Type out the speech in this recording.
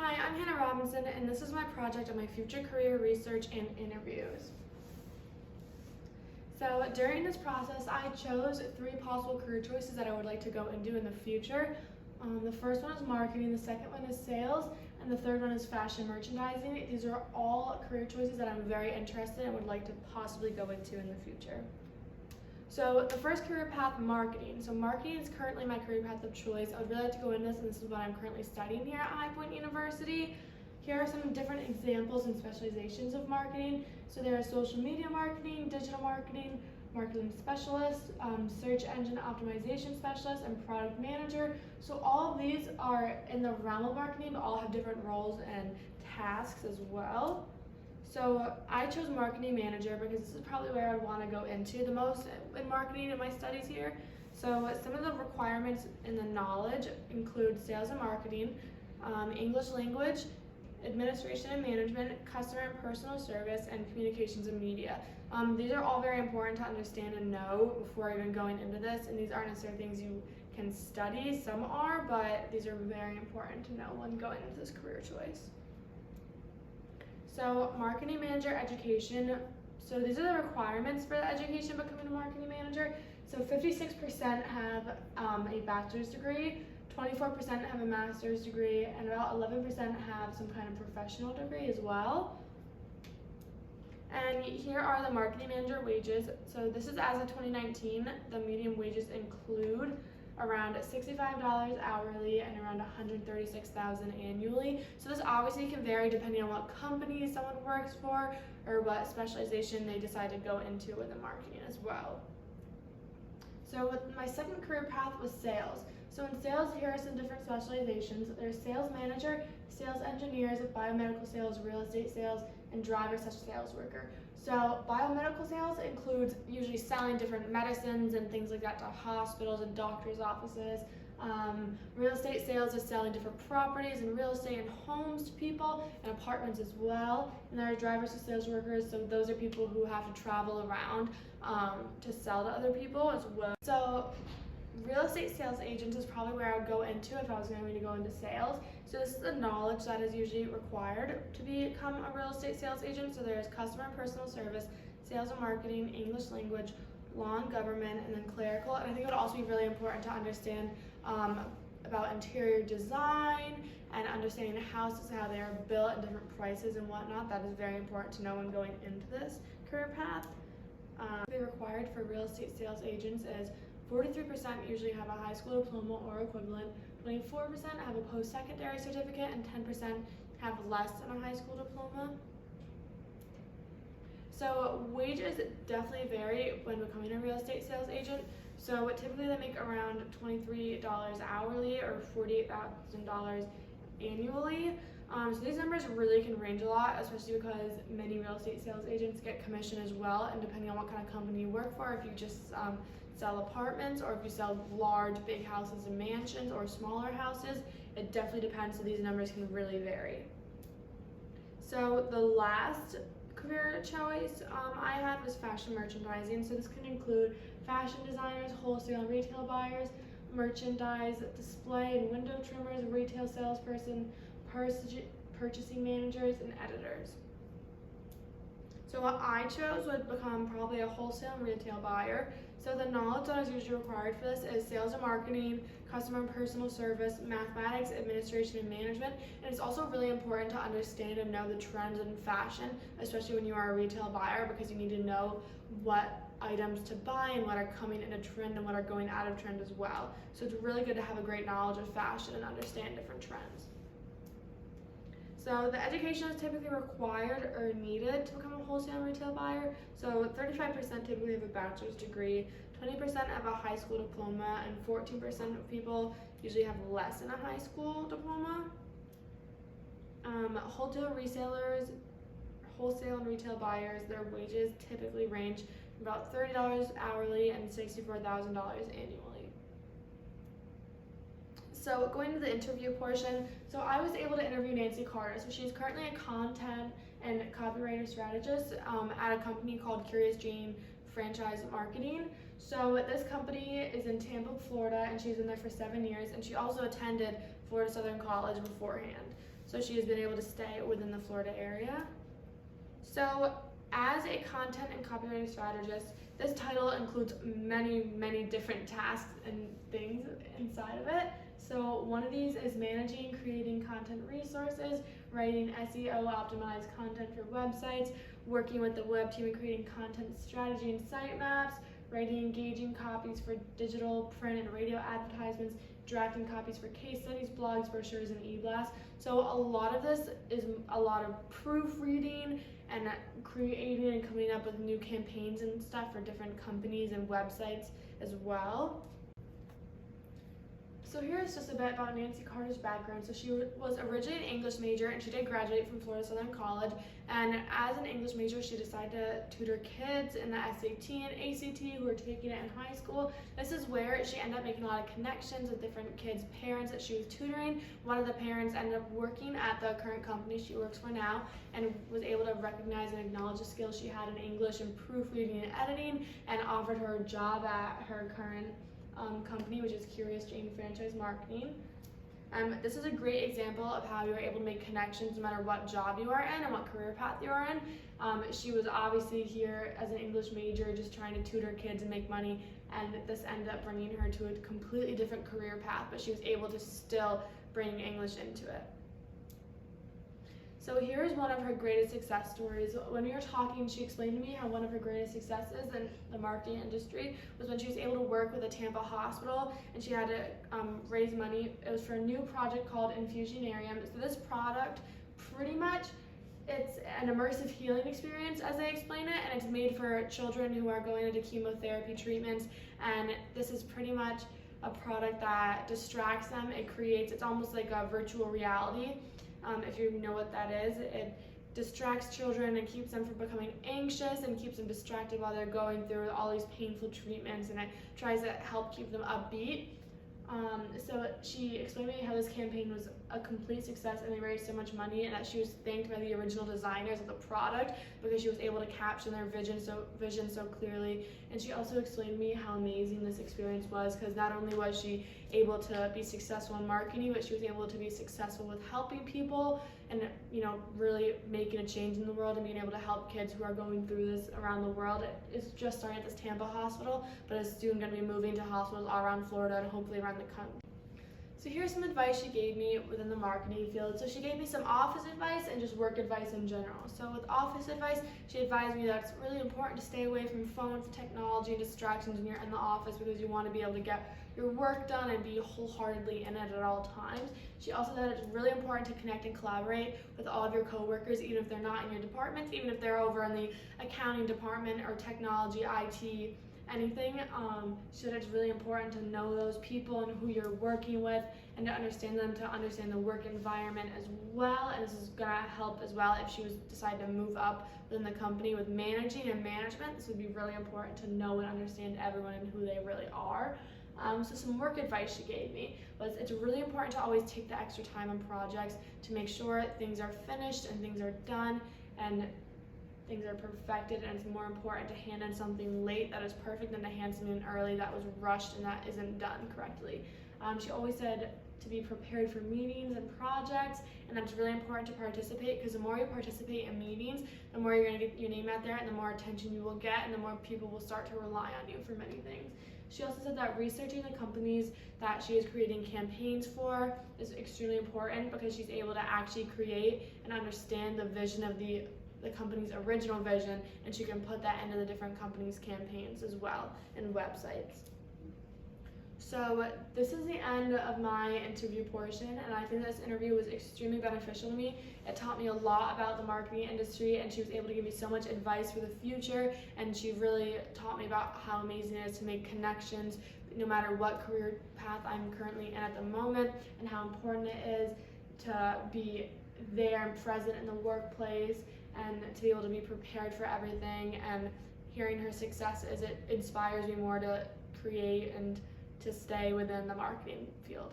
Hi, I'm Hannah Robinson, and this is my project on my future career research and interviews. So during this process, I chose 3 possible career choices that I would like to go into in the future. The first one is marketing, the second one is sales, and the third one is fashion merchandising. These are all career choices that I'm very interested in and would like to possibly go into in the future. So the first career path, marketing. So marketing is currently my career path of choice. I would really like to go into this, and this is what I'm currently studying here at High Point University. Here are some different examples and specializations of marketing. So there is social media marketing, digital marketing, marketing specialist, search engine optimization specialist, and product manager. So all of these are in the realm of marketing, but all have different roles and tasks as well. So I chose marketing manager because this is probably where I want to go into the most in marketing in my studies here. So some of the requirements in the knowledge include sales and marketing, English language, administration and management, customer and personal service, and communications and media. These are all very important to understand and know before even going into this, and these aren't necessarily things you can study. Some are, but these are very important to know when going into this career choice. So marketing manager education, so these are the requirements for the education becoming a marketing manager. So 56% have a bachelor's degree, 24% have a master's degree, and about 11% have some kind of professional degree as well. And here are the marketing manager wages. So this is as of 2019. The median wages include around $65 hourly and around $136,000 annually. So this obviously can vary depending on what company someone works for or what specialization they decide to go into within marketing as well. So with my second career path was sales. So in sales, here are some different specializations. There's sales manager, sales engineers, biomedical sales, real estate sales, and driver/sales worker. So biomedical sales includes usually selling different medicines and things like that to hospitals and doctors' offices. Real estate sales is selling different properties and real estate and homes to people and apartments as well. And there are drivers/sales workers, so those are people who have to travel around to sell to other people as well. So real estate sales agents is probably where I would go into if I was going to go into sales. So this is the knowledge that is usually required to become a real estate sales agent. So there's customer and personal service, sales and marketing, English language, law and government, and then clerical. And I think it would also be really important to understand about interior design and understanding houses, how they are built and different prices and whatnot. That is very important to know when going into this career path. Be required for real estate sales agents is 43% usually have a high school diploma or equivalent, 24% have a post-secondary certificate, and 10% have less than a high school diploma. So wages definitely vary when becoming a real estate sales agent. So typically they make around $23 hourly or $48,000 annually. So these numbers really can range a lot, especially because many real estate sales agents get commission as well, and depending on what kind of company you work for, if you just sell apartments or if you sell large big houses and mansions or smaller houses, it definitely depends, so these numbers can really vary. So the last career choice I had was fashion merchandising. So this can include fashion designers, wholesale and retail buyers, merchandise, display and window trimmers, retail salesperson, purchasing managers, and editors. So what I chose would become probably a wholesale and retail buyer. So the knowledge that is usually required for this is sales and marketing, customer and personal service, mathematics, administration, and management. And it's also really important to understand and know the trends in fashion, especially when you are a retail buyer, because you need to know what items to buy and what are coming in a trend and what are going out of trend as well. So it's really good to have a great knowledge of fashion and understand different trends. So the education is typically required or needed to become a wholesale and retail buyer. So 35% typically have a bachelor's degree, 20% have a high school diploma, and 14% of people usually have less than a high school diploma. Wholesale and retail buyers, their wages typically range from about $30 hourly and $64,000 annually. So going to the interview portion, so I was able to interview Nancy Carter. So she's currently a content and copywriter strategist at a company called Curious Jane Franchise Marketing. So this company is in Tampa, Florida, and she's been there for 7 years, and she also attended Florida Southern College beforehand. So she has been able to stay within the Florida area. So as a content and copywriting strategist, this title includes many different tasks and things inside of it. So one of these is managing, creating content resources, writing SEO optimized content for websites, working with the web team and creating content strategy and sitemaps, writing engaging copies for digital, print, and radio advertisements, drafting copies for case studies, blogs, brochures, and e-blasts. So a lot of this is a lot of proofreading and creating and coming up with new campaigns and stuff for different companies and websites as well. So here's just a bit about Nancy Carter's background. So she was originally an English major, and she did graduate from Florida Southern College. And as an English major, she decided to tutor kids in the SAT and ACT who were taking it in high school. This is where she ended up making a lot of connections with different kids' parents that she was tutoring. One of the parents ended up working at the current company she works for now, and was able to recognize and acknowledge the skills she had in English and proofreading and editing, and offered her a job at her current company, which is Curious Jane Franchise Marketing. This is a great example of how you're able to make connections no matter what job you are in and what career path you are in. She was obviously here as an English major just trying to tutor kids and make money, and this ended up bringing her to a completely different career path, but she was able to still bring English into it. So here's one of her greatest success stories. When we were talking, she explained to me how one of her greatest successes in the marketing industry was when she was able to work with a Tampa hospital, and she had to raise money. It was for a new project called Infusionarium. So this product, pretty much, it's an immersive healing experience, as they explain it, and it's made for children who are going into chemotherapy treatments. And this is pretty much a product that distracts them. It's almost like a virtual reality. If you know what that is, it distracts children and keeps them from becoming anxious and keeps them distracted while they're going through all these painful treatments, and it tries to help keep them upbeat. So she explained to me how this campaign was a complete success, and they raised so much money, and that she was thanked by the original designers of the product because she was able to capture their vision so clearly. And she also explained to me how amazing this experience was, because not only was she able to be successful in marketing, but she was able to be successful with helping people and, really making a change in the world and being able to help kids who are going through this around the world. It's just starting at this Tampa hospital, but is soon going to be moving to hospitals all around Florida and hopefully around the country. So here's some advice she gave me within the marketing field. So she gave me some office advice and just work advice in general. So with office advice, she advised me that it's really important to stay away from phones, technology, and distractions when you're in the office, because you want to be able to get your work done and be wholeheartedly in it at all times. She also said it's really important to connect and collaborate with all of your coworkers, even if they're not in your departments, even if they're over in the accounting department or technology, IT, anything. She said it's really important to know those people and who you're working with, and to understand them, to understand the work environment as well. And this is going to help as well if she was decided to move up within the company with managing and management. This would be really important to know and understand everyone and who they really are. So some work advice she gave me was it's really important to always take the extra time on projects to make sure things are finished and things are done and things are perfected, and it's more important to hand in something late that is perfect than to hand something early that was rushed and that isn't done correctly. She always said to be prepared for meetings and projects, and that it's really important to participate, because the more you participate in meetings, the more you're going to get your name out there and the more attention you will get, and the more people will start to rely on you for many things. She also said that researching the companies that she is creating campaigns for is extremely important, because she's able to actually create and understand the vision of the company's original vision, and she can put that into the different companies' campaigns as well and websites. So this is the end of my interview portion, and I think this interview was extremely beneficial to me. It taught me a lot about the marketing industry, and she was able to give me so much advice for the future, and she really taught me about how amazing it is to make connections no matter what career path I'm currently in at the moment, and how important it is to be there and present in the workplace, and to be able to be prepared for everything. And hearing her successes, it inspires me more to create and to stay within the marketing field.